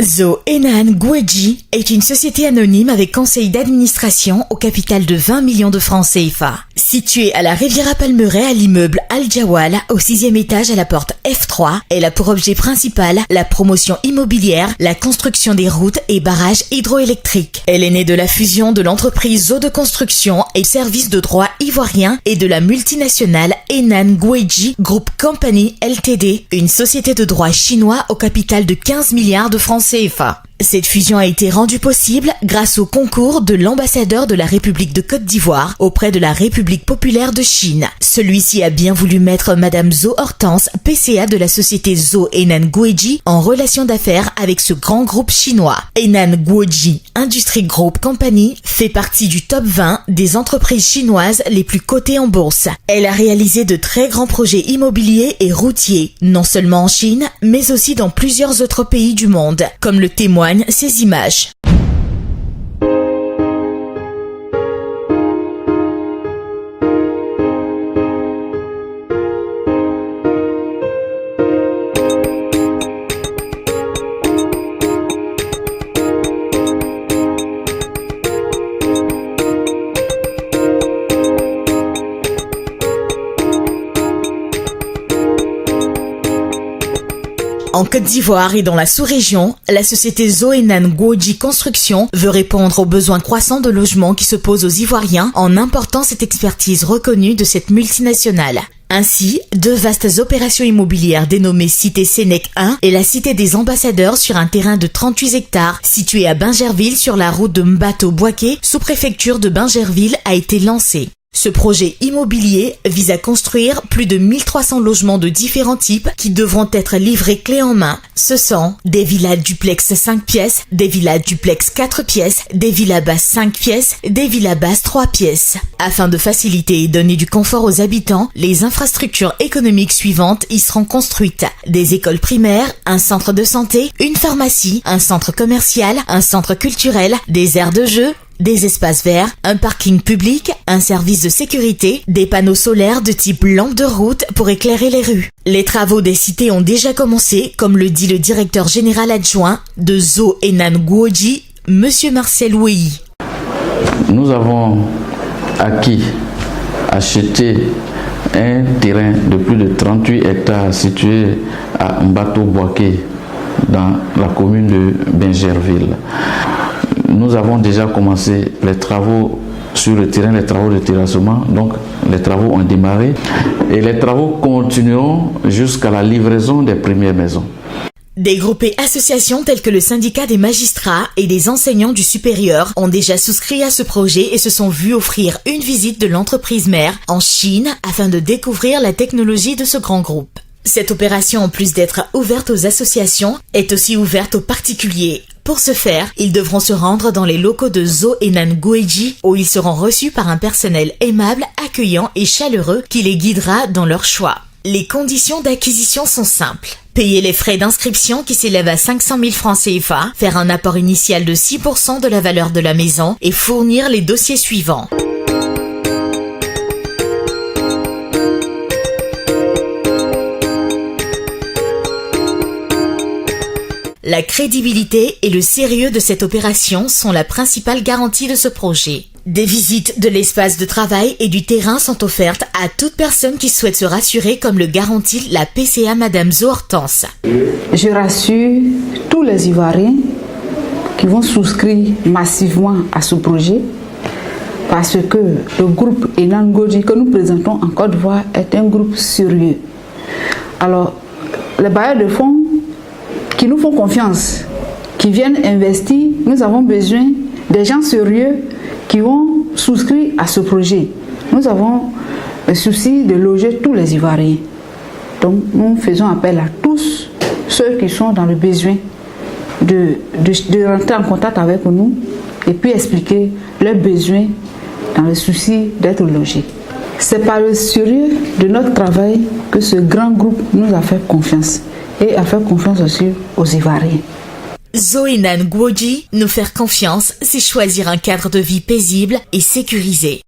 Zo Henan Gouedji est une société anonyme avec conseil d'administration au capital de 20 millions de francs CFA. Située à la Riviera Palmeraie à l'immeuble Al Jawal, au 6e étage à la porte F3, elle a pour objet principal la promotion immobilière, la construction des routes et barrages hydroélectriques. Elle est née de la fusion de l'entreprise Zo de construction et services de droit ivoirien et de la multinationale Henan Gouedji Group Company Ltd, une société de droit chinois au capital de 15 milliards de francs CFA. Cette fusion a été rendue possible grâce au concours de l'ambassadeur de la République de Côte d'Ivoire auprès de la République populaire de Chine. Celui-ci a bien voulu mettre Madame Zo Hortense, PCA de la société Zo Henan Gouedji, en relation d'affaires avec ce grand groupe chinois. Henan Gouedji Industry Group Company fait partie du top 20 des entreprises chinoises les plus cotées en bourse. Elle a réalisé de très grands projets immobiliers et routiers, non seulement en Chine, mais aussi dans plusieurs autres pays du monde, comme le témoignent ces images. En Côte d'Ivoire et dans la sous-région, la société Zo Henan Gouedji Construction veut répondre aux besoins croissants de logements qui se posent aux Ivoiriens en important cette expertise reconnue de cette multinationale. Ainsi, deux vastes opérations immobilières dénommées Cité Sénèque 1 et la Cité des Ambassadeurs sur un terrain de 38 hectares situé à Bingerville sur la route de Mbato-Boaké, sous-préfecture de Bingerville, a été lancé. Ce projet immobilier vise à construire plus de 1300 logements de différents types qui devront être livrés clé en main. Ce sont des villas duplex 5 pièces, des villas duplex 4 pièces, des villas basses 5 pièces, des villas basses 3 pièces. Afin de faciliter et donner du confort aux habitants, les infrastructures économiques suivantes y seront construites. Des écoles primaires, un centre de santé, une pharmacie, un centre commercial, un centre culturel, des aires de jeu, des espaces verts, un parking public, un service de sécurité, des panneaux solaires de type lampe de route pour éclairer les rues. Les travaux des cités ont déjà commencé, comme le dit le directeur général adjoint de Zo Henan Gouedji, Monsieur Marcel Ouéhi. Nous avons acheté un terrain de plus de 38 hectares situé à Mbato-Boaké, dans la commune de Bingerville. Nous avons déjà commencé les travaux sur le terrain, les travaux de terrassement, donc les travaux ont démarré et les travaux continueront jusqu'à la livraison des premières maisons. Des groupes et associations tels que le syndicat des magistrats et des enseignants du supérieur ont déjà souscrit à ce projet et se sont vus offrir une visite de l'entreprise mère en Chine afin de découvrir la technologie de ce grand groupe. Cette opération, en plus d'être ouverte aux associations, est aussi ouverte aux particuliers. Pour ce faire, ils devront se rendre dans les locaux de Zo Henan Gouedji où ils seront reçus par un personnel aimable, accueillant et chaleureux qui les guidera dans leur choix. Les conditions d'acquisition sont simples. Payer les frais d'inscription qui s'élèvent à 500 000 francs CFA, faire un apport initial de 6% de la valeur de la maison et fournir les dossiers suivants. La crédibilité et le sérieux de cette opération sont la principale garantie de ce projet. Des visites de l'espace de travail et du terrain sont offertes à toute personne qui souhaite se rassurer, comme le garantit la PCA Madame Zo Hortense. Je rassure tous les Ivoiriens qui vont souscrire massivement à ce projet parce que le groupe Henan Gouedji que nous présentons en Côte d'Ivoire est un groupe sérieux. Alors, les bailleurs de fonds qui nous font confiance, qui viennent investir, nous avons besoin des gens sérieux qui vont souscrire à ce projet. Nous avons le souci de loger tous les Ivoiriens. Donc nous faisons appel à tous ceux qui sont dans le besoin de rentrer en contact avec nous et puis expliquer leurs besoins dans le souci d'être logés. C'est par le sérieux de notre travail que ce grand groupe nous a fait confiance. Et à faire confiance aussi aux Ivoiriens. Zo Henan Gouedji, nous faire confiance, c'est choisir un cadre de vie paisible et sécurisé.